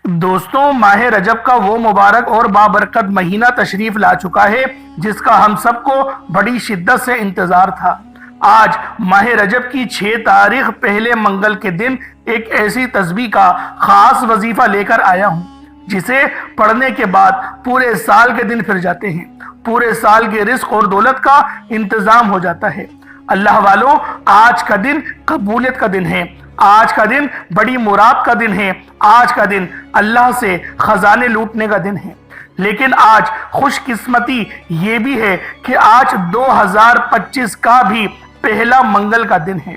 دوستوں، ماہ رجب کا وہ مبارک اور بابرکت مہینہ تشریف لا چکا ہے جس کا ہم سب کو بڑی شدت سے انتظار تھا۔ آج ماہ رجب کی 6 تاریخ پہلے منگل کے دن ایک ایسی تسبیح کا خاص وظیفہ لے کر آیا ہوں جسے پڑھنے کے بعد پورے سال کے دن پھر جاتے ہیں، پورے سال کے رزق اور دولت کا انتظام ہو جاتا ہے۔ اللہ والوں، آج کا دن قبولیت کا دن ہے، آج کا دن بڑی مراد کا دن ہے، آج کا دن اللہ سے خزانے لوٹنے کا دن ہے۔ لیکن آج خوش قسمتی یہ بھی ہے کہ آج 2025 کا بھی پہلا منگل کا دن ہے۔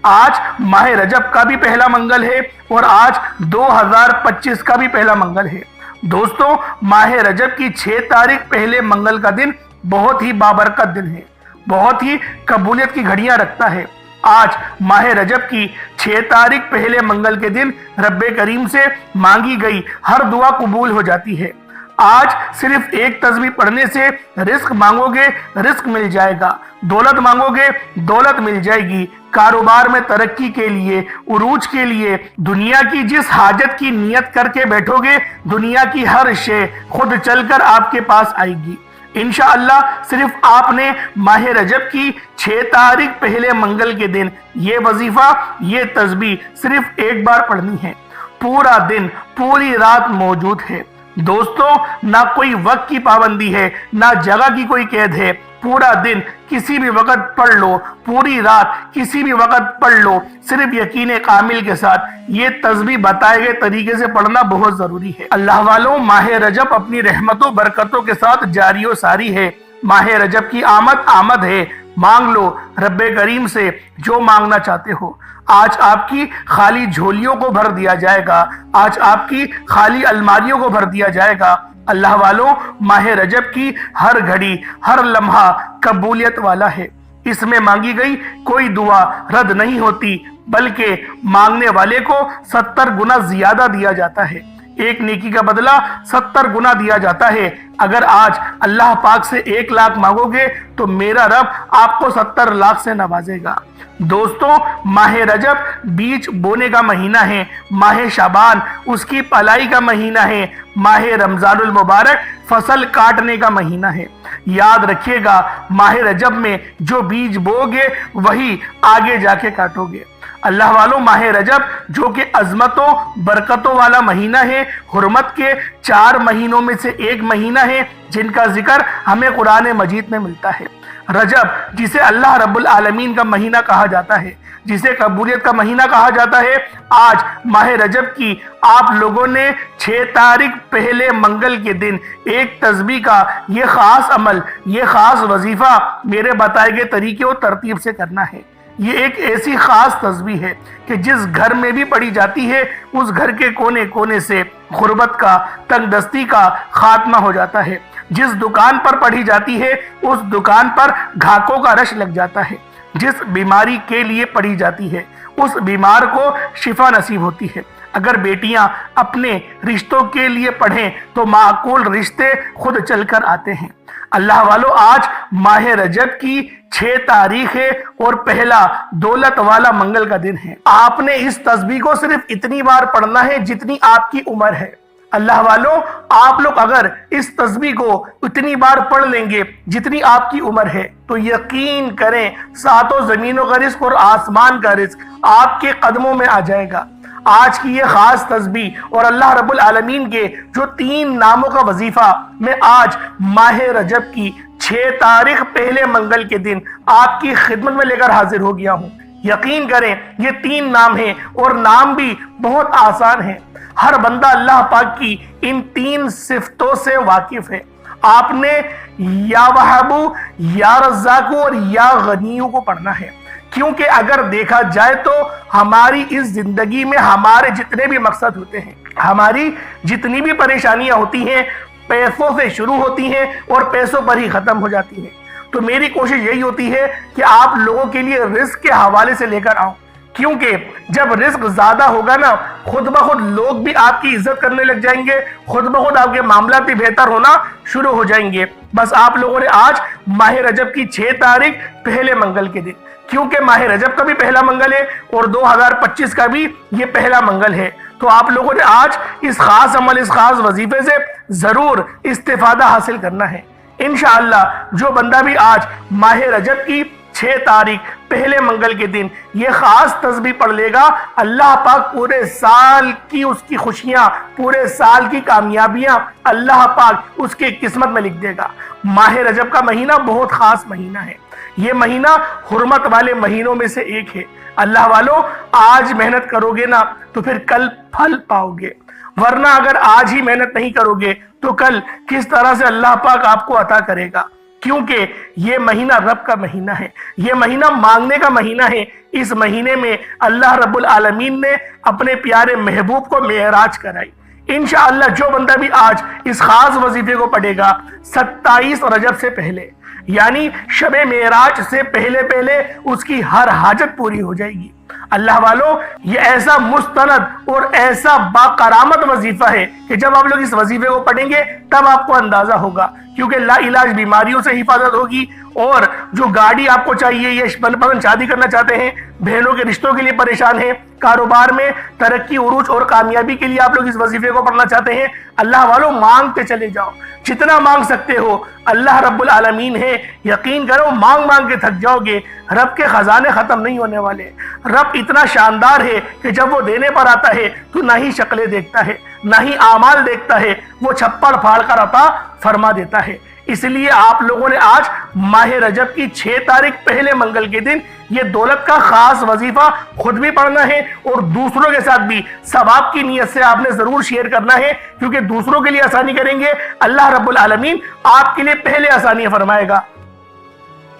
آج ماہ رجب کا بھی پہلا منگل ہے اور آج 2025 کا بھی پہلا منگل ہے۔ دوستوں، ماہ رجب کی 6 تاریخ پہلے منگل کا دن بہت ہی بابرکت دن ہے، بہت ہی قبولیت کی گھڑیاں رکھتا ہے۔ آج ماہ رجب کی 6 تاریخ پہلے منگل کے دن رب کریم سے مانگی گئی ہر دعا قبول ہو جاتی ہے۔ آج صرف ایک تسبیح پڑھنے سے رزق مانگو گے رزق مل جائے گا، دولت مانگو گے دولت مل جائے گی۔ کاروبار میں ترقی کے لیے، عروج کے لیے، دنیا کی جس حاجت کی نیت کر کے بیٹھو گے، دنیا کی ہر شے خود چل کر آپ کے پاس آئے گی۔ انشاءاللہ صرف آپ نے ماہ رجب کی 6 تاریخ پہلے منگل کے دن یہ وظیفہ، یہ تسبیح صرف ایک بار پڑھنی ہے۔ پورا دن، پوری رات موجود ہے۔ دوستوں، نہ کوئی وقت کی پابندی ہے، نہ جگہ کی کوئی قید ہے۔ پورا دن کسی بھی وقت پڑھ لو، پوری رات کسی بھی وقت پڑھ لو، صرف یقین کامل کے ساتھ یہ تسبیح بتائے گئے طریقے سے پڑھنا بہت ضروری ہے۔ اللہ والوں، ماہ رجب اپنی رحمتوں برکتوں کے ساتھ جاری و ساری ہے۔ ماہ رجب کی آمد ہے، مانگ لو رب کریم سے جو مانگنا چاہتے ہو۔ آج آپ کی خالی جھولیوں کو بھر دیا جائے گا، آج آپ کی خالی الماریوں کو بھر دیا جائے گا۔ اللہ والوں، ماہ رجب کی ہر گھڑی، ہر لمحہ قبولیت والا ہے۔ اس میں مانگی گئی کوئی دعا رد نہیں ہوتی، بلکہ مانگنے والے کو 70 گنا زیادہ دیا جاتا ہے۔ ایک نیکی کا بدلہ 70 گنا دیا جاتا ہے۔ اگر آج اللہ پاک سے 1 لاکھ مانگو گے تو میرا رب آپ کو 70 لاکھ سے نوازے گا۔ دوستوں، ماہ رجب بیج بونے کا مہینہ ہے، ماہ شعبان اس کی پلائی کا مہینہ ہے، ماہ رمضان المبارک فصل کاٹنے کا مہینہ ہے۔ یاد رکھیے گا، ماہ رجب میں جو بیج بو گے وہی آگے جا کے کاٹو گے۔ اللہ والوں، ماہ رجب جو کہ عظمتوں برکتوں والا مہینہ ہے، حرمت کے 4 مہینوں میں سے ایک مہینہ ہے جن کا ذکر ہمیں قرآن مجید میں ملتا ہے۔ رجب جسے اللہ رب العالمین کا مہینہ کہا جاتا ہے، جسے قبولیت کا مہینہ کہا جاتا ہے، آج ماہ رجب کی آپ لوگوں نے 6 تاریخ پہلے منگل کے دن ایک تسبیح کا یہ خاص عمل، یہ خاص وظیفہ میرے بتائے گئے طریقے اور ترتیب سے کرنا ہے۔ یہ ایک ایسی خاص تسبیح ہے کہ جس گھر میں بھی پڑھی جاتی ہے اس گھر کے کونے کونے سے غربت کا، تنگ دستی کا خاتمہ ہو جاتا ہے۔ جس دکان پر پڑھی جاتی ہے اس دکان پر گھاٹوں کا رش لگ جاتا ہے۔ جس بیماری کے لیے پڑھی جاتی ہے اس بیمار کو شفا نصیب ہوتی ہے۔ اگر بیٹیاں اپنے رشتوں کے لیے پڑھیں تو معقول رشتے خود چل کر آتے ہیں۔ اللہ والوں، آج ماہ رجب کی 6 تاریخ ہے اور پہلا دولت والا منگل کا دن ہے۔ آپ نے اس تسبیح کو صرف اتنی بار پڑھنا ہے جتنی آپ کی عمر ہے۔ اللہ والوں، آپ لوگ اگر اس تسبیح کو اتنی بار پڑھ لیں گے جتنی آپ کی عمر ہے تو یقین کریں 7 زمینوں کا رزق اور آسمان کا رزق آپ کے قدموں میں آ جائے گا۔ آج کی یہ خاص تسبیح اور اللہ رب العالمین کے جو 3 ناموں کا وظیفہ میں آج ماہ رجب کی 6 تاریخ پہلے منگل کے دن آپ کی خدمت میں لے کر حاضر ہو گیا ہوں۔ یقین کریں یہ 3 نام ہیں اور نام بھی بہت آسان ہیں۔ ہر بندہ اللہ پاک کی ان 3 صفتوں سے واقف ہے۔ آپ نے یا وہابو، یا رزاقو اور یا غنیو کو پڑھنا ہے، کیونکہ اگر دیکھا جائے تو ہماری اس زندگی میں ہمارے جتنے بھی مقصد ہوتے ہیں، ہماری جتنی بھی پریشانیاں ہوتی ہیں، پیسوں سے شروع ہوتی ہیں اور پیسوں پر ہی ختم ہو جاتی ہیں۔ تو میری کوشش یہی ہوتی ہے کہ آپ لوگوں کے لیے رزق کے حوالے سے لے کر آؤں، کیونکہ جب رزق زیادہ ہوگا نا، خود بخود لوگ بھی آپ کی عزت کرنے لگ جائیں گے، خود بخود آپ کے معاملات بھی بہتر ہونا شروع ہو جائیں گے۔ بس آپ لوگوں نے آج ماہ رجب کی 6 تاریخ پہلے منگل کے دن، کیونکہ ماہ رجب کا بھی پہلا منگل ہے اور 2025 کا بھی یہ پہلا منگل ہے، تو آپ لوگوں نے آج اس خاص عمل، اس خاص وظیفے سے ضرور استفادہ حاصل کرنا ہے۔ انشاءاللہ جو بندہ بھی آج ماہ رجب کی 6 تاریخ پہلے منگل کے دن یہ خاص تسبیح پڑھ لے گا، اللہ پاک پورے سال کی اس کی خوشیاں، پورے سال کی کامیابیاں اللہ پاک اس کی قسمت میں لکھ دے گا۔ ماہ رجب کا مہینہ بہت خاص مہینہ ہے، یہ مہینہ حرمت والے مہینوں میں سے ایک ہے۔ اللہ والوں، آج محنت کرو گے نا تو پھر کل پھل پاؤ گے، ورنہ اگر آج ہی محنت نہیں کرو گے تو کل کس طرح سے اللہ پاک آپ کو عطا کرے گا؟ کیونکہ یہ مہینہ رب کا مہینہ ہے، یہ مہینہ مانگنے کا مہینہ ہے۔ اس مہینے میں اللہ رب العالمین نے اپنے پیارے محبوب کو معراج کرائی۔ انشاءاللہ جو بندہ بھی آج اس خاص وظیفے کو پڑھے گا 27 رجب سے پہلے، یعنی شب معراج سے پہلے اس کی ہر حاجت پوری ہو جائے گی۔ اللہ والوں، یہ ایسا مستند اور ایسا باکرامت وظیفہ ہے کہ جب آپ لوگ اس وظیفے کو پڑھیں گے تب آپ کو اندازہ ہوگا، کیونکہ لا علاج بیماریوں سے حفاظت ہوگی، اور جو گاڑی آپ کو چاہیے، یہ من پسند شادی کرنا چاہتے ہیں، بہنوں کے رشتوں کے لیے پریشان ہیں، کاروبار میں ترقی، عروج اور کامیابی کے لیے آپ لوگ اس وظیفے کو پڑھنا چاہتے ہیں، اللہ والوں مانگتے چلے جاؤ، جتنا مانگ سکتے ہو اللہ رب العالمین ہے، یقین کرو مانگ کے تھک جاؤ گے۔ رب کے خزانے ختم نہیں ہونے والے، رب اتنا شاندار ہے کہ جب وہ دینے پر آتا ہے تو نہ ہی شکلیں دیکھتا ہے نہ ہی اعمال دیکھتا ہے، وہ چھپڑ پھاڑ کر عطا فرما دیتا ہے۔ اس لیے آپ لوگوں نے آج ماہ رجب کی 6 تاریخ پہلے منگل کے دن یہ دولت کا خاص وظیفہ خود بھی پڑھنا ہے اور دوسروں کے ساتھ بھی ثواب کی نیت سے آپ نے ضرور شیئر کرنا ہے، کیونکہ دوسروں کے لیے آسانی کریں گے اللہ رب العالمین آپ کے لیے پہلے آسانی فرمائے گا۔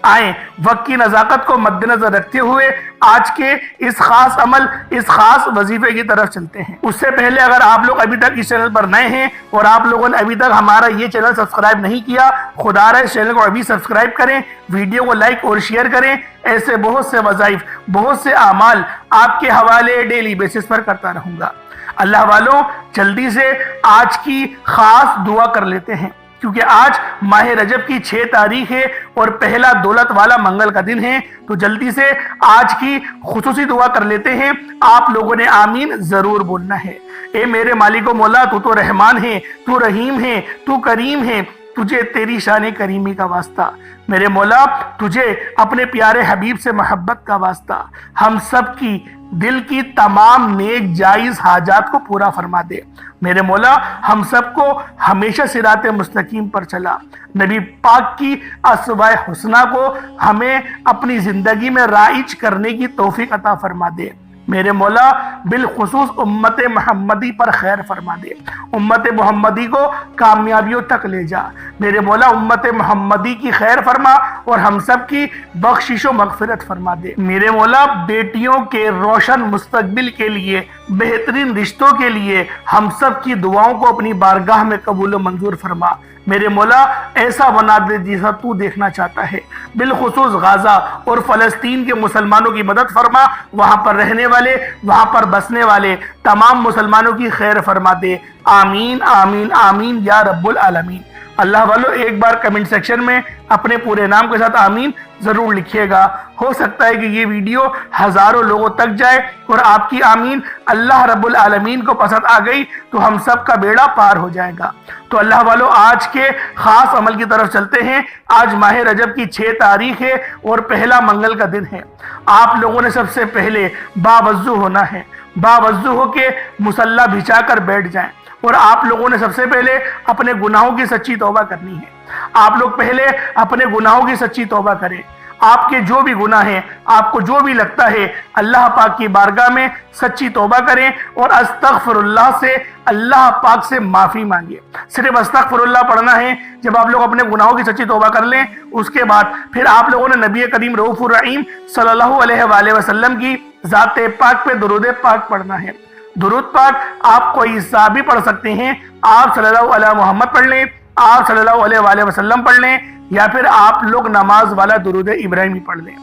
آئیں وقت کی نزاکت کو مد نظر رکھتے ہوئے آج کے اس خاص عمل، اس خاص وظیفے کی طرف چلتے ہیں۔ اس سے پہلے اگر آپ لوگ ابھی تک اس چینل پر نئے ہیں اور آپ لوگوں نے ابھی تک ہمارا یہ چینل سبسکرائب نہیں کیا، خدا رہا اس چینل کو ابھی سبسکرائب کریں، ویڈیو کو لائک اور شیئر کریں۔ ایسے بہت سے وظائف، بہت سے اعمال آپ کے حوالے ڈیلی بیسس پر کرتا رہوں گا۔ اللہ والوں، جلدی سے آج کی خاص دعا کر لیتے ہیں، کیونکہ آج ماہ رجب کی 6 تاریخ ہے اور پہلا دولت والا منگل کا دن ہے، تو جلدی سے آج کی خصوصی دعا کر لیتے ہیں۔ آپ لوگوں نے آمین ضرور بولنا ہے۔ اے میرے مالک و مولا، تو رحمان ہے، تو رحیم ہے، تو کریم ہے، تجھے تیری شان کریمی کا واسطہ، میرے مولا تجھے اپنے پیارے حبیب سے محبت کا واسطہ، ہم سب کی دل کی تمام نیک جائز حاجات کو پورا فرما دے۔ میرے مولا ہم سب کو ہمیشہ صراط مستقیم پر چلا، نبی پاک کی اسوہ حسنہ کو ہمیں اپنی زندگی میں رائج کرنے کی توفیق عطا فرما دے۔ میرے مولا بالخصوص امت محمدی پر خیر فرما دے، امت محمدی کو کامیابیوں تک لے جا۔ میرے مولا امت محمدی کی خیر فرما اور ہم سب کی بخشش و مغفرت فرما دے۔ میرے مولا بیٹیوں کے روشن مستقبل کے لیے، بہترین رشتوں کے لیے ہم سب کی دعاؤں کو اپنی بارگاہ میں قبول و منظور فرما۔ میرے مولا ایسا بنا دے جیسا تو دیکھنا چاہتا ہے، بالخصوص غزہ اور فلسطین کے مسلمانوں کی مدد فرما، وہاں پر رہنے والے، وہاں پر بسنے والے تمام مسلمانوں کی خیر فرما دے۔ آمین آمین آمین یا رب العالمین۔ اللہ والو ایک بار کمنٹ سیکشن میں اپنے پورے نام کے ساتھ آمین ضرور لکھیے گا۔ ہو سکتا ہے کہ یہ ویڈیو ہزاروں لوگوں تک جائے اور آپ کی آمین اللہ رب العالمین کو پسند آ گئی تو ہم سب کا بیڑا پار ہو جائے گا۔ تو اللہ والو آج کے خاص عمل کی طرف چلتے ہیں۔ آج ماہ رجب کی 6 تاریخ ہے اور پہلا منگل کا دن ہے۔ آپ لوگوں نے سب سے پہلے باوضو ہونا ہے، باوضو ہو کے مصلی بچھا کر بیٹھ جائیں، اور آپ لوگوں نے سب سے پہلے اپنے گناہوں کی سچی توبہ کرنی ہے۔ آپ لوگ پہلے اپنے گناہوں کی سچی توبہ کریں۔ آپ کے جو بھی گناہ ہیں، آپ کو جو بھی لگتا ہے، اللہ پاک کی بارگاہ میں سچی توبہ کریں اور استغفر اللہ سے اللہ پاک سے معافی مانگیں۔ صرف استغفر اللہ پڑھنا ہے۔ جب آپ لوگ اپنے گناہوں کی سچی توبہ کر لیں، اس کے بعد پھر آپ لوگوں نے نبی کریم رؤوف الرحیم صلی اللہ علیہ وآلہ وسلم کی ذات پاک پہ درود پاک پڑھنا ہے۔ درود پاک آپ کوئی سا بھی پڑھ سکتے ہیں، آپ صلی اللہ علیہ محمد پڑھ لیں، آپ صلی اللہ علیہ وآلہ وسلم پڑھ لیں، یا پھر آپ لوگ نماز والا درود ابراہیمی پڑھ لیں۔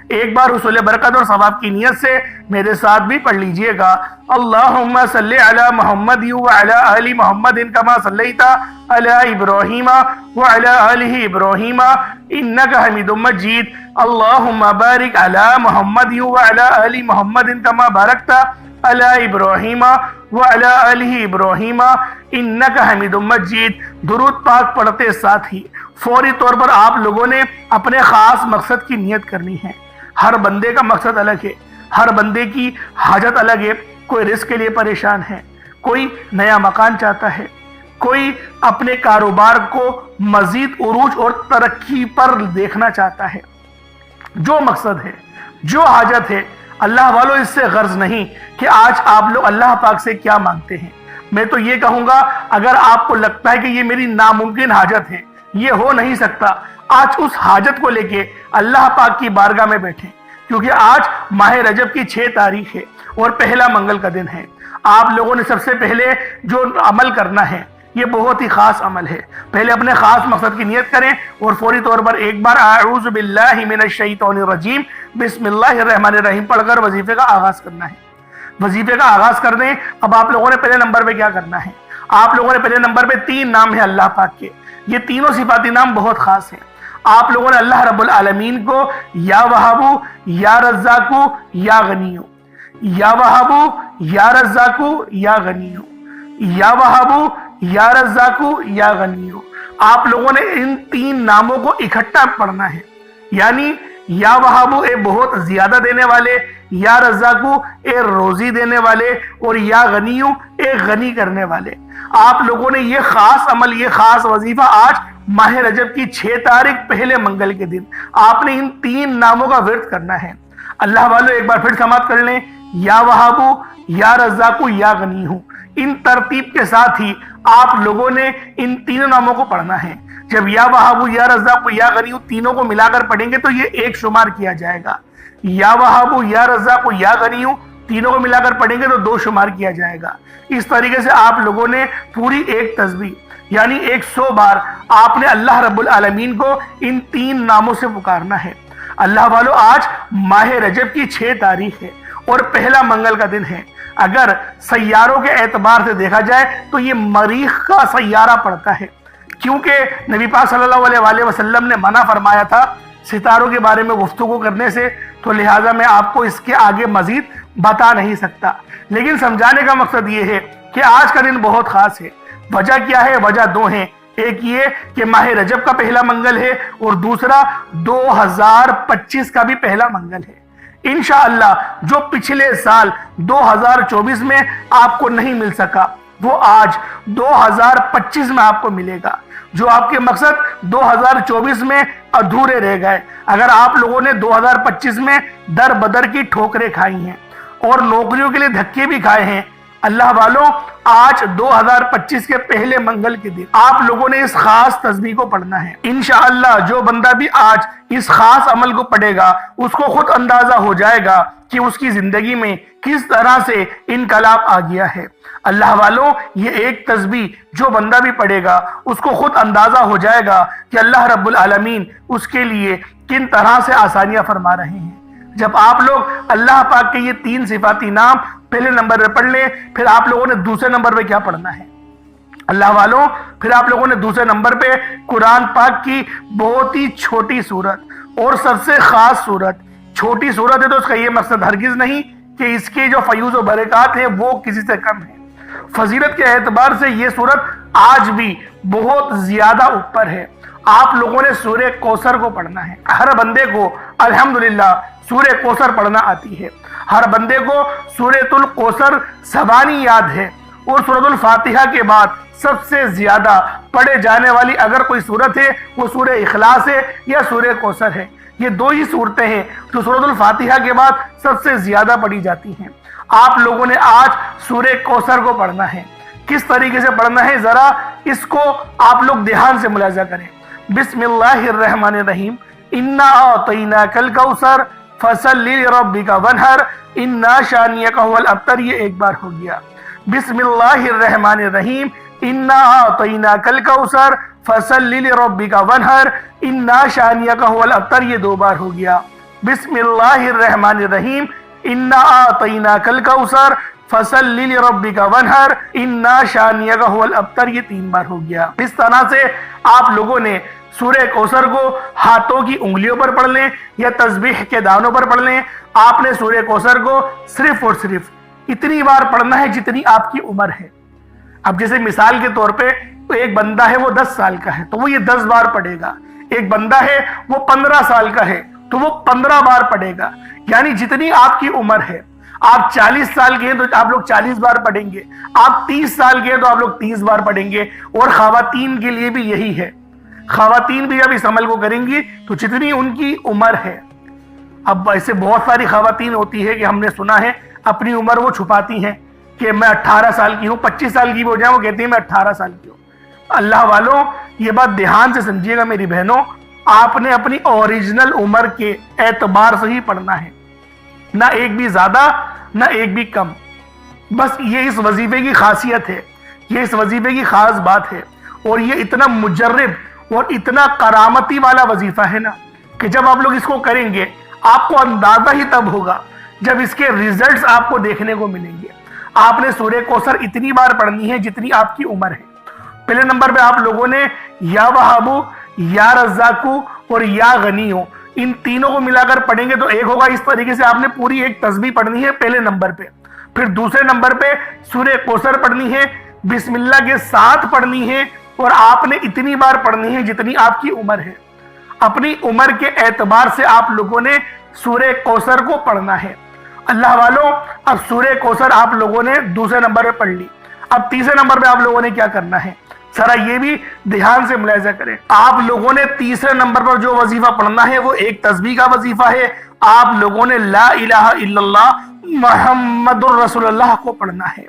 ایک بار حصول برکت اور ثواب کی نیت سے میرے ساتھ بھی پڑھ لیجئے گا۔ اللہم صلی علی محمد وعلی آل محمد کما صلیت علی ابراہیم وعلی آل ابراہیم انکا حمید مجید۔ اللہم بارک علی محمد وعلی آل محمد کما بارکت علی ابراہیم وعلی آل ابراہیم انک حمید مجید درود پاک پڑھتے ساتھ ہی فوری طور پر آپ لوگوں نے اپنے خاص مقصد کی نیت کرنی ہے۔ ہر بندے کا مقصد الگ ہے، ہر بندے کی حاجت الگ ہے۔ کوئی رزق کے لیے پریشان ہے، کوئی نیا مکان چاہتا ہے، کوئی اپنے کاروبار کو مزید عروج اور ترقی پر دیکھنا چاہتا ہے۔ جو مقصد ہے، جو حاجت ہے، اللہ والو اس سے غرض نہیں کہ آج آپ لوگ اللہ پاک سے کیا مانگتے ہیں۔ میں تو یہ کہوں گا اگر آپ کو لگتا ہے کہ یہ میری ناممکن حاجت ہے، یہ ہو نہیں سکتا، آج اس حاجت کو لے کے اللہ پاک کی بارگاہ میں بیٹھیں، کیونکہ آج ماہ رجب کی 6 تاریخ ہے اور پہلا منگل کا دن ہے۔ آپ لوگوں نے سب سے پہلے جو عمل کرنا ہے یہ بہت ہی خاص عمل ہے۔ پہلے اپنے خاص مقصد کی نیت کریں اور فوری طور پر ایک بار اعوذ باللہ من الشیطان الرجیم بسم اللہ الرحمن الرحیم پڑھ کر وظیفے کا آغاز کرنا ہے۔ وظیفے کا آغاز کر دیں۔ اب آپ لوگوں نے پہلے نمبر پہ کیا کرنا ہے؟ آپ لوگوں نے پہلے نمبر پہ 3 نام ہیں اللہ پاک کے، یہ تینوں صفاتی نام بہت خاص ہیں۔ آپ لوگوں نے اللہ رب العالمین کو یا وہابو، یا رزاقو، یا غنیو، یا وہابو، یا رزاقو، یا غنیو، یا وہابو، یا رزاقو، یا غنیو، آپ لوگوں نے ان 3 ناموں کو اکٹھا پڑھنا ہے۔ یعنی یا وہابو اے بہت زیادہ دینے والے، یا رزاقو اے روزی دینے والے، اور یا غنیو اے غنی کرنے والے۔ آپ لوگوں نے یہ خاص عمل، یہ خاص وظیفہ آج ماہ رجب کی 6 تاریخ پہلے منگل کے دن آپ نے ان 3 ناموں کا ورد کرنا ہے۔ اللہ والو ایک بار پھر سماعت کر لیں، یا وہابو، یا رزاقو، یا غنیو، ان ترتیب کے ساتھ ہی آپ لوگوں نے ان 3 ناموں کو پڑھنا ہے۔ جب یا وہابو، یا رزاقو، یا غنیو تینوں کو ملا کر پڑھیں گے تو یہ ایک شمار کیا جائے گا۔ یا وہابو، یا رزاقو، یا غنیو تینوں کو ملا کر پڑھیں گے تو 2 شمار کیا جائے گا۔ اس طریقے سے آپ لوگوں نے پوری ایک تسبیح یعنی 100 بار آپ نے اللہ رب العالمین کو ان 3 ناموں سے پکارنا ہے۔ اللہ والو آج ماہ رجب کی 6 تاریخ ہے اور پہلا منگل کا دن ہے۔ اگر سیاروں کے اعتبار سے دیکھا جائے تو یہ مریخ کا سیارہ پڑتا ہے، کیونکہ نبی پاک صلی اللہ علیہ وآلہ وسلم نے منع فرمایا تھا ستاروں کے بارے میں گفتگو کرنے سے، تو لہٰذا میں آپ کو اس کے آگے مزید بتا نہیں سکتا۔ لیکن سمجھانے کا مقصد یہ ہے کہ آج کا دن بہت خاص ہے۔ وجہ کیا ہے؟ وجہ 2 ہیں۔ ایک یہ کہ ماہ رجب کا پہلا منگل ہے اور دوسرا 2025 کا بھی پہلا منگل ہے۔ انشاءاللہ جو پچھلے سال 2024 میں آپ کو نہیں مل سکا وہ آج 2025 میں آپ کو ملے گا۔ جو آپ کے مقصد 2024 میں ادھورے رہ گئے، اگر آپ لوگوں نے 2025 میں در بدر کی ٹھوکریں کھائی ہیں اور نوکریوں کے لیے دھکے بھی کھائے ہیں، اللہ والوں آج 2025 کے پہلے منگل کے دن آپ لوگوں نے اس خاص تسبیح کو پڑھنا ہے۔ انشاءاللہ جو بندہ بھی آج اس خاص عمل کو پڑھے گا اس کو خود اندازہ ہو جائے گا کہ اس کی زندگی میں کس طرح سے انقلاب آ گیا ہے۔ اللہ والوں یہ ایک تسبیح جو بندہ بھی پڑھے گا اس کو خود اندازہ ہو جائے گا کہ اللہ رب العالمین اس کے لیے کن طرح سے آسانیاں فرما رہے ہیں۔ جب آپ لوگ اللہ پاک کے یہ 3 صفاتی نام پہلے نمبر پہ پڑھ لیں، پھر آپ لوگوں نے دوسرے نمبر پہ کیا پڑھنا ہے؟ اللہ والوں پھر آپ لوگوں نے دوسرے نمبر پہ قرآن پاک کی بہت ہی چھوٹی سورت اور سب سے خاص سورت، چھوٹی سورت ہے تو اس کا یہ مقصد ہرگز نہیں کہ اس کے جو فیوز و برکات ہیں وہ کسی سے کم ہیں۔ فضیلت کے اعتبار سے یہ سورت آج بھی بہت زیادہ اوپر ہے۔ آپ لوگوں نے سورہ کوثر کو پڑھنا ہے۔ ہر بندے کو الحمدللہ سورہ کوثر پڑھنا آتی ہے، ہر بندے کو سورۃ الکوثر زبانی یاد ہے، اور سورۃ الفاتحہ کے بعد سب سے زیادہ پڑھے جانے والی اگر کوئی سورت ہے وہ سورہ اخلاص ہے یا سورہ کوثر ہے۔ یہ 2 ہی صورتیں ہیں جو سورۃ الفاتحہ کے بعد سب سے زیادہ پڑھی جاتی ہیں۔ آپ لوگوں نے آج سورہ کوثر کو پڑھنا ہے۔ کس طریقے سے پڑھنا ہے ذرا اس کو آپ لوگ دھیان سے ملاحظہ کریں۔ بسم اللہ الرحمن الرحیم، انا اعطیناک الکوثر فصلی لربک وانحر انا شانئک هو الابتر، یہ ایک بار ہو گیا۔ بسم اللہ الرحمن الرحیم، انا اعطیناک الکوثر فصلی لربک وانحر انا شانئک هو الابتر، یہ 2 بار ہو گیا۔ بسم اللہ الرحمن الرحیم، انا اعطیناک الکوثر فصلی لربک وانحر انا شانئک هو الابتر، یہ 3 بار ہو گیا۔ اس طرح سے آپ لوگوں نے سورہ کوثر کو ہاتھوں کی انگلیوں پر پڑھ لیں یا تسبیح کے دانوں پر پڑھ لیں۔ آپ نے سورہ کوثر کو صرف اور صرف اتنی بار پڑھنا ہے جتنی آپ کی عمر ہے۔ اب جیسے مثال کے طور پہ ایک بندہ ہے وہ 10 سال کا ہے تو وہ یہ 10 بار پڑھے گا، ایک بندہ ہے وہ 15 سال کا ہے تو وہ 15 بار پڑھے گا، یعنی جتنی آپ کی عمر ہے۔ آپ 40 سال کے ہیں تو آپ لوگ 40 بار پڑھیں گے، آپ 30 سال کے ہیں تو آپ لوگ 30 بار پڑھیں گے۔ اور خواتین کے لیے بھی یہی ہے، خواتین بھی جب اس عمل کو کریں گی تو جتنی ان کی عمر ہے۔ اب ایسے بہت ساری خواتین ہوتی ہے کہ ہم نے سنا ہے اپنی عمر وہ چھپاتی ہیں کہ میں 18 سال کی ہوں، 25 سال کی بھی ہو جائیں وہ کہتی ہیں میں 18 سال کی ہوں۔ اللہ والوں یہ بات دھیان سے سمجھیے گا میری بہنوں، آپ نے اپنی اوریجنل عمر کے اعتبار سے ہی پڑھنا ہے، نہ ایک بھی زیادہ نہ ایک بھی کم۔ بس یہ اس وظیفے کی خاصیت ہے، یہ اس وظیفے کی خاص بات ہے، اور یہ اتنا مجرب اور اتنا کرامتی والا وظیفہ ہے نا کہ جب آپ لوگ اس کو کریں گے آپ کو اندازہ ہی تب ہوگا جب اس کے ریزلٹس آپ کو دیکھنے کو ملیں گے۔ آپ نے سورہ کوثر اتنی بار پڑھنی ہے جتنی آپ کی عمر ہے۔ پہلے نمبر پہ آپ لوگوں نے یا وہابو، یا رزاقو اور یا غنیو، ان تینوں کو ملا کر پڑھیں گے تو ایک ہوگا۔ اس طریقے سے آپ نے پوری ایک تسبیح پڑھنی ہے پہلے نمبر پہ۔ پھر دوسرے نمبر پہ سورہ کوثر پڑھنی ہے، بسم اللہ کے ساتھ پڑھنی ہے، اور آپ نے اتنی بار پڑھنی ہے جتنی آپ کی عمر ہے۔ اپنی عمر کے اعتبار سے آپ لوگوں نے سورہ کوثر کو پڑھنا ہے۔ اللہ والوں اب سورہ کوثر آپ لوگوں نے دوسرے نمبر پہ پڑھ لی، اب تیسرے نمبر پہ آپ لوگوں نے کیا کرنا ہے ذرا یہ بھی دھیان سے ملاحظہ کریں۔ آپ لوگوں نے تیسرے نمبر پر جو وظیفہ پڑھنا ہے وہ ایک تسبیح کا وظیفہ ہے۔ آپ لوگوں نے لا الہ الا اللہ محمد الرسول اللہ کو پڑھنا ہے۔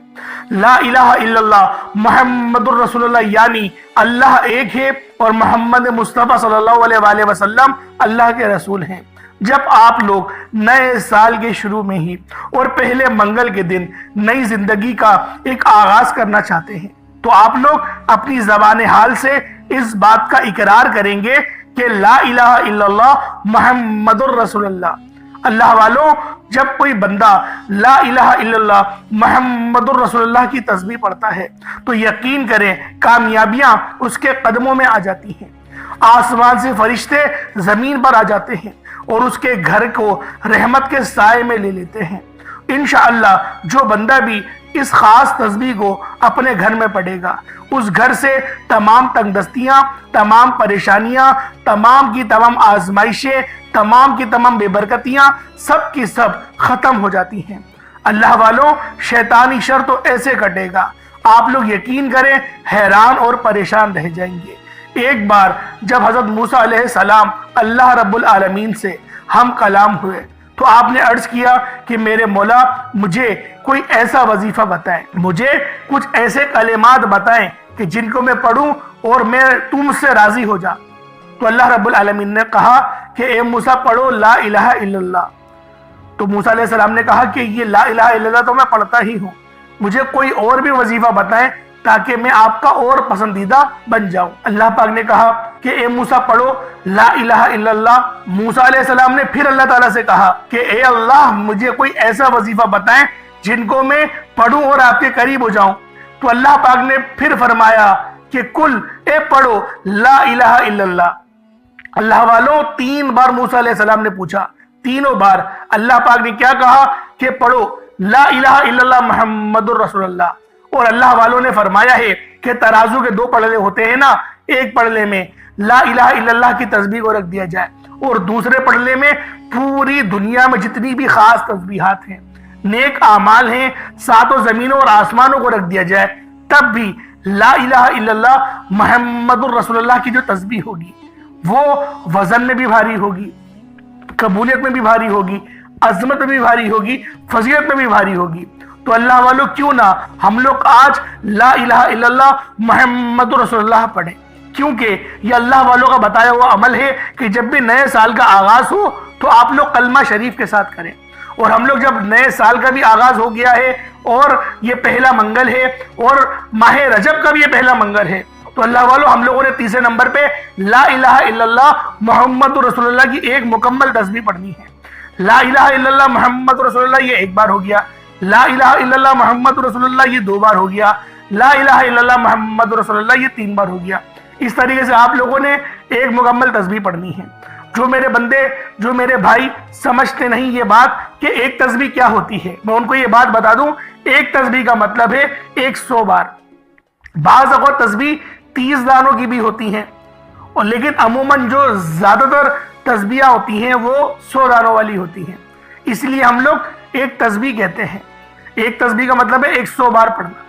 لا الہ الا اللہ محمد الرسول اللہ یعنی اللہ ایک ہے اور محمد مصطفیٰ صلی اللہ علیہ وآلہ وسلم اللہ کے رسول ہیں۔ جب آپ لوگ نئے سال کے شروع میں ہی اور پہلے منگل کے دن نئی زندگی کا ایک آغاز کرنا چاہتے ہیں تو آپ لوگ اپنی زبان حال سے اس بات کا اقرار کریں گے کہ لا الہ الا اللہ محمد الرسول اللہ۔ اللہ والوں جب کوئی بندہ لا الہ الا اللہ محمد الرسول اللہ کی تسبیح پڑھتا ہے تو یقین کریں کامیابیاں اس کے قدموں میں آ جاتی ہیں، آسمان سے فرشتے زمین پر آ جاتے ہیں اور اس کے گھر کو رحمت کے سائے میں لے لیتے ہیں۔ انشاءاللہ جو بندہ بھی اس خاص تسبیح کو اپنے گھر میں پڑھے گا اس گھر سے تمام تنگ دستیاں، تمام پریشانیاں، تمام کی تمام آزمائشیں، تمام کی تمام بے برکتیاں سب کی سب ختم ہو جاتی ہیں۔ اللہ والوں شیطانی شر تو ایسے کٹے گا آپ لوگ یقین کریں حیران اور پریشان رہ جائیں گے۔ ایک بار جب حضرت موسیٰ علیہ السلام اللہ رب العالمین سے ہم کلام ہوئے تو آپ نے عرض کیا کہ میرے مولا مجھے کوئی ایسا وظیفہ بتائیں، مجھے کچھ ایسے کلمات بتائیں کہ جن کو میں پڑھوں اور میں تم سے راضی ہو جا۔ تو اللہ رب العالمین نے کہا کہ اے موسیٰ پڑھو لا الہ الا اللہ۔ تو موسیٰ علیہ السلام نے کہا کہ یہ لا الہ الا اللہ تو میں پڑھتا ہی ہوں، مجھے کوئی اور بھی وظیفہ بتائیں تاکہ میں آپ کا اور پسندیدہ بن جاؤں۔ اللہ پاک نے کہا کہ اے موسیٰ پڑھو لا الہ الا اللہ۔ موسیٰ علیہ السلام نے پھر اللہ تعالیٰ سے کہا کہ اے اللہ مجھے کوئی ایسا وظیفہ بتائیں جن کو میں پڑھوں اور آپ کے قریب ہو جاؤں۔ تو اللہ پاک نے پھر فرمایا کہ کل اے پڑھو لا الہ الا اللہ۔ اللہ والوں 3 بار موسیٰ علیہ السلام نے پوچھا، تینوں بار اللہ پاک نے کیا کہا کہ پڑھو لا الہ الا اللہ محمد الرسول اللہ۔ اور اللہ والوں نے فرمایا ہے کہ ترازو کے 2 پڑھلے ہوتے ہیں نا، ایک پڑھلے میں لا الہ الا اللہ کی تسبیح کو رکھ دیا جائے اور دوسرے پڑھلے میں پوری دنیا میں جتنی بھی خاص تسبیحات ہیں، نیک اعمال ہیں، 7 زمینوں اور آسمانوں کو رکھ دیا جائے، تب بھی لا الہ الا اللہ محمد الرسول اللہ کی جو تسبیح ہوگی وہ وزن میں بھی بھاری ہوگی، قبولیت میں بھی بھاری ہوگی، عظمت میں بھی بھاری ہوگی، فضیلت میں بھی بھاری ہوگی۔ تو اللہ والوں کیوں نہ ہم لوگ آج لا الہ الا اللہ محمد رسول اللہ پڑھیں، کیونکہ یہ اللہ والوں کا بتایا ہوا عمل ہے کہ جب بھی نئے سال کا آغاز ہو تو آپ لوگ کلمہ شریف کے ساتھ کریں۔ اور ہم لوگ جب نئے سال کا بھی آغاز ہو گیا ہے اور یہ پہلا منگل ہے اور ماہ رجب کا بھی یہ پہلا منگل ہے تو اللہ والوں ہم لوگوں نے تیسرے نمبر پہ لا الہ الا اللہ محمد رسول اللہ کی ایک مکمل تسبیح پڑھنی ہے۔ لا الہ الا اللہ محمد رسول اللہ یہ 1 بار ہو گیا، لا الہ الا اللہ محمد رسول اللہ یہ 2 بار ہو گیا، لا الہ الا اللہ محمد رسول اللہ یہ 3 بار ہو گیا۔ اس طریقے سے آپ لوگوں نے ایک مکمل تسبیح پڑھنی ہے۔ جو میرے بندے، جو میرے بھائی سمجھتے نہیں یہ بات کہ ایک تسبیح کیا ہوتی ہے، میں ان کو یہ بات بتا دوں ایک تسبیح کا مطلب ہے 100 بار. بعض اوقات تسبیح 30 دانوں کی بھی ہوتی ہیں، اور لیکن عموماً جو زیادہ تر تسبیحیں ہوتی ہیں وہ 100 دانوں والی ہوتی ہیں. اس لیے ہم لوگ ایک تسبیح کہتے ہیں. ایک تسبیح کا مطلب ہے 100 بار پڑھنا.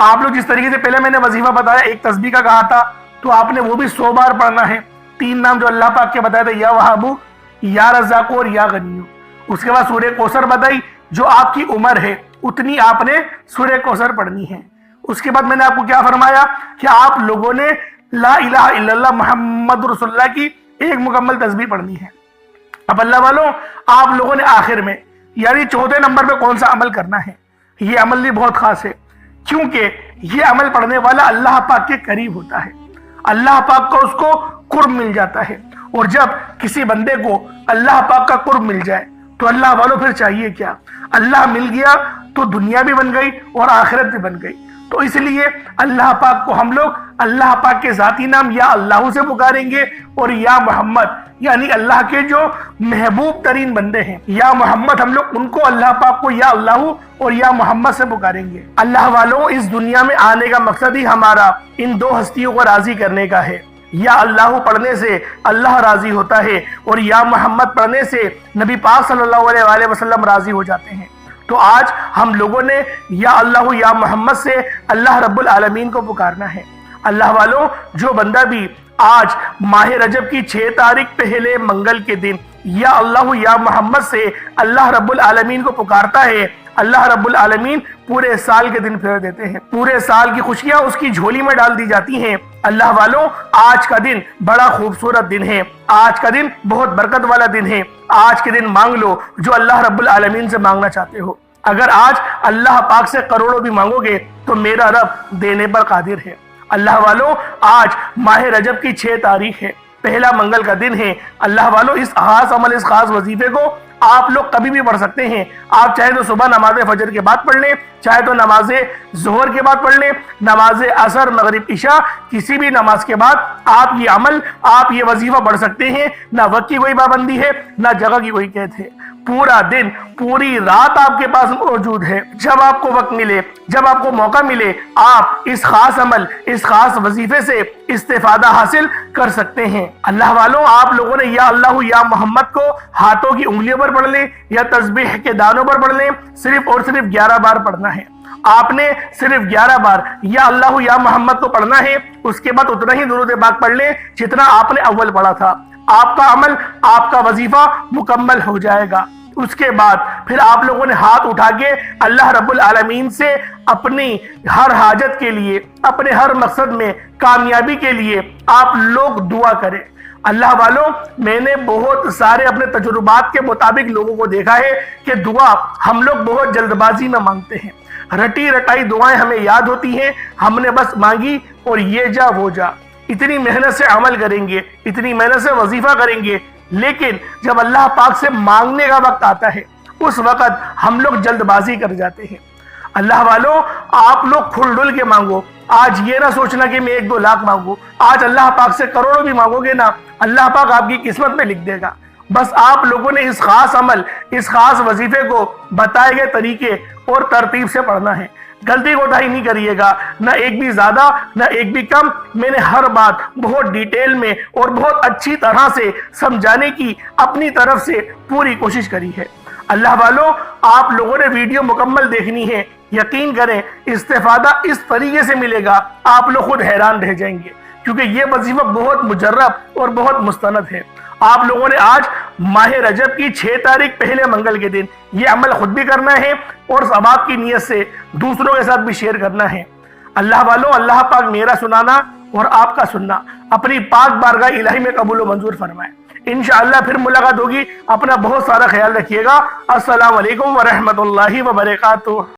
آپ لوگ جس طریقے سے پہلے میں نے وظیفہ بتایا ایک تسبیح کا کہا تھا، تو آپ نے وہ بھی 100 بار پڑھنا ہے. 3 نام جو اللہ پاک کے بتایا تھے، یا وہابو، یا رزاق اور یا غنیو. اس کے بعد سورہ کوثر بتائی، جو آپ کی عمر ہے اتنی آپ نے سورہ کوثر پڑھنی ہے. اس کے بعد میں نے آپ کو کیا فرمایا کہ آپ لوگوں نے لا الہ الا اللہ محمد رسول اللہ کی ایک مکمل تسبیح پڑھنی ہے. اب اللہ والوں، آپ لوگوں نے آخر میں یعنی 4تھے نمبر پہ کون سا عمل کرنا ہے؟ یہ عمل بھی بہت خاص ہے، کیونکہ یہ عمل پڑھنے والا اللہ پاک کے قریب ہوتا ہے. اللہ پاک کو اس کو قرب مل جاتا ہے. اور جب کسی بندے کو اللہ پاک کا قرب مل جائے تو اللہ والوں پھر چاہیے کیا؟ اللہ مل گیا تو دنیا بھی بن گئی اور آخرت بھی بن گئی. تو اس لیے اللہ پاک کو ہم لوگ اللہ پاک کے ذاتی نام یا اللہ سے پکاریں گے، اور یا محمد یعنی اللہ کے جو محبوب ترین بندے ہیں یا محمد، ہم لوگ ان کو اللہ پاک کو یا اللہ اور یا محمد سے پکاریں گے. اللہ والوں، اس دنیا میں آنے کا مقصد ہی ہمارا ان 2 ہستیوں کو راضی کرنے کا ہے. یا اللہ پڑھنے سے اللہ راضی ہوتا ہے، اور یا محمد پڑھنے سے نبی پاک صلی اللہ علیہ وآلہ وسلم راضی ہو جاتے ہیں. تو آج ہم لوگوں نے یا اللہ یا محمد سے اللہ رب العالمین کو پکارنا ہے. اللہ والوں، جو بندہ بھی آج ماہ رجب کی 6 تاریخ پہلے منگل کے دن یا اللہ یا محمد سے اللہ رب العالمین کو پکارتا ہے، اللہ رب العالمین پورے سال کے دن پھیر دیتے ہیں. پورے سال کی خوشیاں اس کی جھولی میں ڈال دی جاتی ہیں. اللہ والوں، آج کا دن بڑا خوبصورت دن ہے. آج کا دن بہت برکت والا دن ہے. آج کے دن مانگ لو جو اللہ رب العالمین سے مانگنا چاہتے ہو. اگر آج اللہ پاک سے کروڑوں بھی مانگو گے تو میرا رب دینے پر قادر ہے. اللہ والوں، آج ماہ رجب کی 6 تاریخ ہے، پہلا منگل کا دن ہے. اللہ والوں، اس خاص عمل، اس خاص وظیفے کو آپ لوگ کبھی بھی پڑھ سکتے ہیں. آپ چاہے تو صبح نماز فجر کے بعد پڑھ لیں، چاہے تو نماز ظہر کے بعد پڑھ لیں، نماز عصر، مغرب، عشاء، کسی بھی نماز کے بعد آپ یہ عمل، آپ یہ وظیفہ پڑھ سکتے ہیں. نہ وقت کی کوئی پابندی ہے، نہ جگہ کی کوئی قید ہے. پورا دن، پوری رات آپ کے پاس موجود ہے. جب آپ کو وقت ملے، جب آپ کو موقع ملے، آپ اس خاص عمل، اس خاص وظیفے سے استفادہ حاصل کر سکتے ہیں. اللہ والوں، آپ لوگوں نے یا اللہ یا محمد کو ہاتھوں کی انگلیوں پر پڑھ لیں یا تسبیح کے دانوں پر پڑھ لیں. صرف اور صرف 11 بار پڑھنا ہے. آپ نے صرف 11 بار یا اللہ یا محمد کو پڑھنا ہے. اس کے بعد اتنا ہی درود پاک پڑھ لیں جتنا آپ نے اول پڑھا تھا. آپ کا عمل، آپ کا وظیفہ مکمل ہو جائے گا. اس کے بعد پھر آپ لوگوں نے ہاتھ اٹھا کے اللہ رب العالمین سے اپنی ہر حاجت کے لیے، اپنے ہر مقصد میں کامیابی کے لیے آپ لوگ دعا کریں. اللہ والوں، میں نے بہت سارے اپنے تجربات کے مطابق لوگوں کو دیکھا ہے کہ دعا ہم لوگ بہت جلد بازی میں مانگتے ہیں. رٹی رٹائی دعائیں ہمیں یاد ہوتی ہیں، ہم نے بس مانگی اور یہ جا وہ جا. اتنی محنت سے عمل کریں گے، اتنی محنت سے وظیفہ کریں گے، لیکن جب اللہ پاک سے مانگنے کا وقت آتا ہے اس وقت ہم لوگ جلد بازی کر جاتے ہیں. اللہ والوں، آپ لوگ کھل ڈل کے مانگو. آج یہ نہ سوچنا کہ میں 1-2 لاکھ مانگو. آج اللہ پاک سے کروڑوں بھی مانگو گے نا، اللہ پاک آپ کی قسمت میں لکھ دے گا. بس آپ لوگوں نے اس خاص عمل، اس خاص وظیفے کو بتائے گئے طریقے اور ترتیب سے پڑھنا ہے. غلطی کوتاہی نہیں کریے گا، نہ ایک بھی زیادہ نہ ایک بھی کم. میں نے ہر بات بہت ڈیٹیل میں اور بہت اچھی طرح سے سمجھانے کی اپنی طرف سے پوری کوشش کری ہے. اللہ والوں، آپ لوگوں نے ویڈیو مکمل دیکھنی ہے. یقین کریں استفادہ اس طریقے سے ملے گا، آپ لوگ خود حیران رہ جائیں گے، کیونکہ یہ وظیفہ بہت مجرب اور بہت مستند ہے. آپ لوگوں نے آج ماہ رجب کی 6 تاریخ پہلے منگل کے دن یہ عمل خود بھی کرنا ہے اور ثواب کی نیت سے دوسروں کے ساتھ بھی شیئر کرنا ہے. اللہ والوں، اللہ پاک میرا سنانا اور آپ کا سننا اپنی پاک بارگاہ الہی میں قبول و منظور فرمائے. انشاءاللہ پھر ملاقات ہوگی. اپنا بہت سارا خیال رکھیے گا. السلام علیکم ورحمۃ اللہ وبرکاتہ.